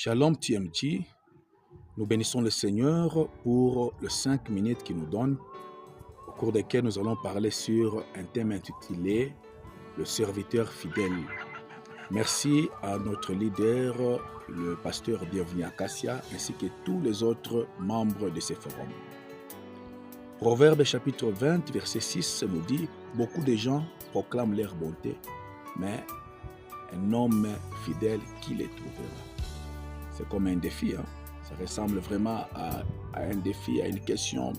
Shalom TMT, nous bénissons le Seigneur pour les 5 minutes qu'il nous donne, au cours desquelles nous allons parler sur un thème intitulé « Le serviteur fidèle ». Merci à notre leader, le pasteur Bienvenu Acacia, ainsi que tous les autres membres de ce forum. Proverbe chapitre 20, verset 6 nous dit « Beaucoup de gens proclament leur bonté, mais un homme fidèle, qui les trouvera ?» C'est comme un défi, hein? Ça ressemble vraiment à un défi, à une question.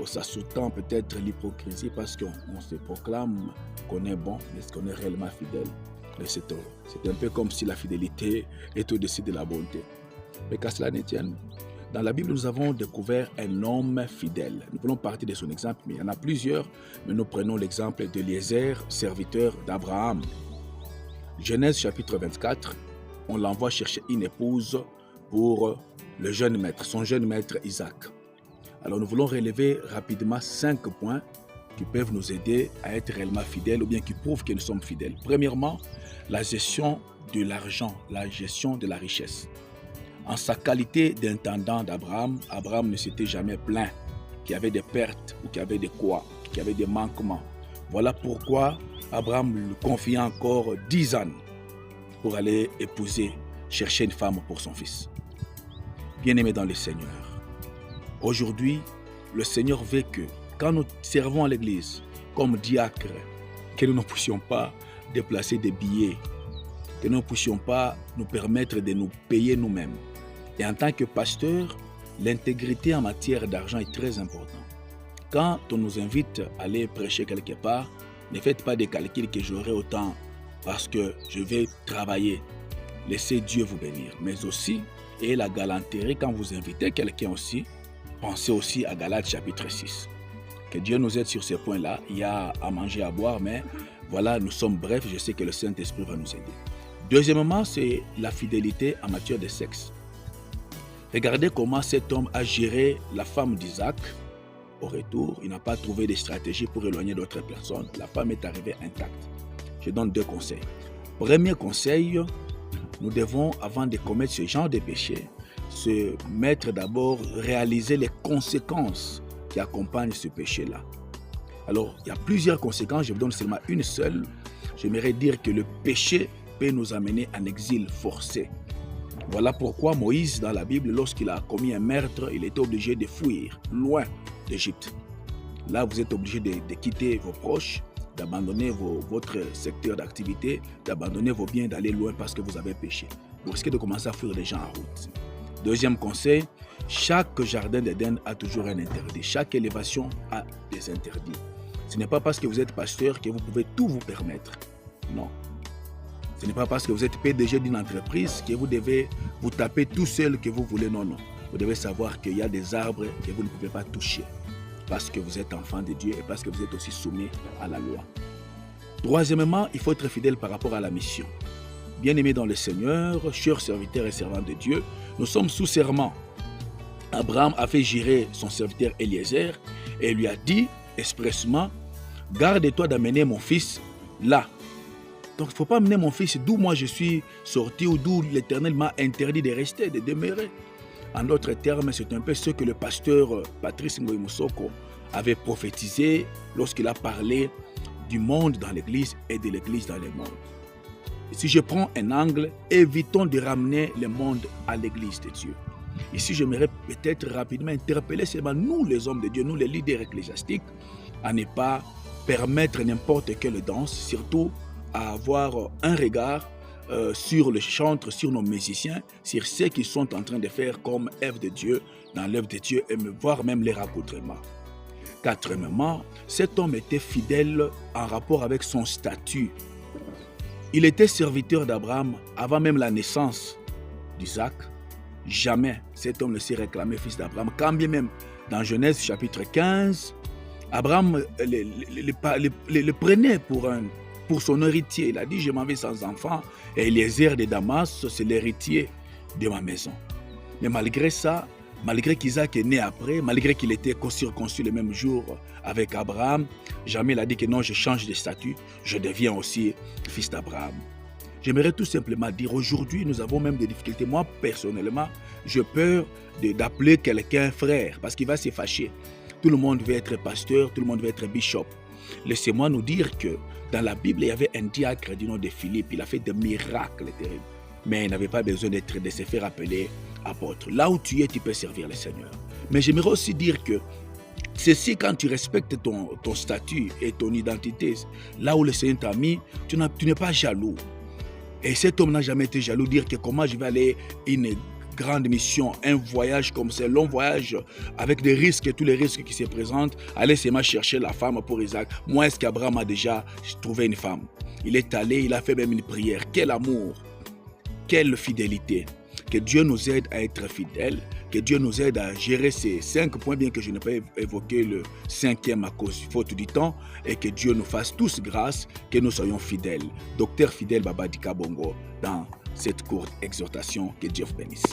Ça sous-tend peut-être l'hypocrisie parce qu'on se proclame qu'on est bon, mais est-ce qu'on est réellement fidèle? C'est un peu comme si la fidélité est au-dessus de la bonté. Mais qu'à cela ne tienne, dans la Bible, nous avons découvert un homme fidèle. Nous voulons partir de son exemple, mais il y en a plusieurs. Mais nous prenons l'exemple d'Eliezer, serviteur d'Abraham. Genèse chapitre 24, on l'envoie chercher une épouse pour le jeune maître, son jeune maître Isaac. Alors nous voulons relever rapidement 5 points qui peuvent nous aider à être réellement fidèles ou bien qui prouvent que nous sommes fidèles. Premièrement, la gestion de l'argent, la gestion de la richesse. En sa qualité d'intendant d'Abraham, Abraham ne s'était jamais plaint qu'il y avait des pertes ou qu'il y avait des couacs, qu'il y avait des manquements. Voilà pourquoi Abraham lui confia encore 10 ans pour aller épouser, chercher une femme pour son fils. Bien-aimés dans le Seigneur, aujourd'hui, le Seigneur veut que, quand nous servons à l'Église, comme diacres, que nous ne puissions pas déplacer des billets, que nous ne puissions pas nous permettre de nous payer nous-mêmes. Et en tant que pasteur, l'intégrité en matière d'argent est très importante. Quand on nous invite à aller prêcher quelque part, ne faites pas des calculs que j'aurai autant parce que je vais travailler. Laissez Dieu vous bénir. Mais aussi, et la galanterie, quand vous invitez quelqu'un aussi, pensez aussi à Galates chapitre 6. Que Dieu nous aide sur ces points-là. Il y a à manger, à boire, mais voilà, nous sommes brefs. Je sais que le Saint-Esprit va nous aider. Deuxièmement, c'est la fidélité en matière de sexe. Regardez comment cet homme a géré la femme d'Isaac. Au retour, il n'a pas trouvé de stratégie pour éloigner d'autres personnes. La femme est arrivée intacte. Je donne 2 conseils. Premier conseil, nous devons, avant de commettre ce genre de péché, se mettre d'abord, réaliser les conséquences qui accompagnent ce péché-là. Alors, il y a plusieurs conséquences, je vous donne seulement une seule. J'aimerais dire que le péché peut nous amener en exil forcé. Voilà pourquoi Moïse, dans la Bible, lorsqu'il a commis un meurtre, il était obligé de fuir loin d'Égypte. Là, vous êtes obligé de quitter vos proches, d'abandonner votre secteur d'activité, d'abandonner vos biens, d'aller loin parce que vous avez péché. Vous risquez de commencer à fuir les gens en route. Deuxième conseil, chaque jardin d'Éden a toujours un interdit. Chaque élévation a des interdits. Ce n'est pas parce que vous êtes pasteur que vous pouvez tout vous permettre. Non. Ce n'est pas parce que vous êtes PDG d'une entreprise que vous devez vous taper tout seul que vous voulez. Non, non. Vous devez savoir qu'il y a des arbres que vous ne pouvez pas toucher parce que vous êtes enfant de Dieu et parce que vous êtes aussi soumis à la loi. Troisièmement, il faut être fidèle par rapport à la mission. Bien-aimés dans le Seigneur, chers serviteurs et servants de Dieu, nous sommes sous serment. Abraham a fait gérer son serviteur Eliezer et lui a dit expressement, « Garde-toi d'amener mon fils là. » Donc, il ne faut pas amener mon fils d'où moi je suis sorti ou d'où l'Éternel m'a interdit de rester, de demeurer. En d'autres termes, c'est un peu ce que le pasteur Patrice Ngoï Moussoko avait prophétisé lorsqu'il a parlé du monde dans l'Église et de l'Église dans le monde. Et si je prends un angle, évitons de ramener le monde à l'Église de Dieu. Ici, j'aimerais peut-être rapidement interpeller seulement nous, les hommes de Dieu, nous les leaders ecclésiastiques, à ne pas permettre n'importe quelle danse, surtout à avoir un regard sur le chantre, sur nos musiciens, sur ceux qui sont en train de faire comme œuvre de Dieu, dans l'œuvre de Dieu, et voir même les raccoutrements. Quatrièmement, cet homme était fidèle en rapport avec son statut. Il était serviteur d'Abraham avant même la naissance d'Isaac. Jamais cet homme ne s'est réclamé fils d'Abraham. Quand bien même dans Genèse chapitre 15, Abraham le prenait pour son héritier. Il a dit, je m'en vais sans enfant et Eliezer de Damas, c'est l'héritier de ma maison. Mais malgré ça, malgré qu'Isaac est né après, malgré qu'il était circoncis le même jour avec Abraham, jamais il a dit que non, je change de statut, je deviens aussi fils d'Abraham. J'aimerais tout simplement dire, aujourd'hui, nous avons même des difficultés. Moi, personnellement, j'ai peur d'appeler quelqu'un frère parce qu'il va se fâcher. Tout le monde veut être pasteur, tout le monde veut être bishop. Laissez-moi nous dire que dans la Bible, il y avait un diacre du nom de Philippe. Il a fait des miracles terribles. Mais il n'avait pas besoin de se faire appeler apôtre. Là où tu es, tu peux servir le Seigneur. Mais j'aimerais aussi dire que ceci, quand tu respectes ton statut et ton identité, là où le Seigneur t'a mis, tu n'es pas jaloux. Et cet homme n'a jamais été jaloux, dire que comment je vais aller une grande mission, un voyage comme ça, un long voyage avec des risques et tous les risques qui se présentent, aller seulement chercher la femme pour Isaac. Moi, est-ce qu'Abraham a déjà trouvé une femme? Il est allé, il a fait même une prière. Quel amour, quelle fidélité. Que Dieu nous aide à être fidèles, que Dieu nous aide à gérer ces 5 points, bien que je n'ai pas évoqué le 5e à cause faute du temps, et que Dieu nous fasse tous grâce, que nous soyons fidèles. Docteur Fidèle Baba Dika Bongo, dans cette courte exhortation, que Dieu vous bénisse.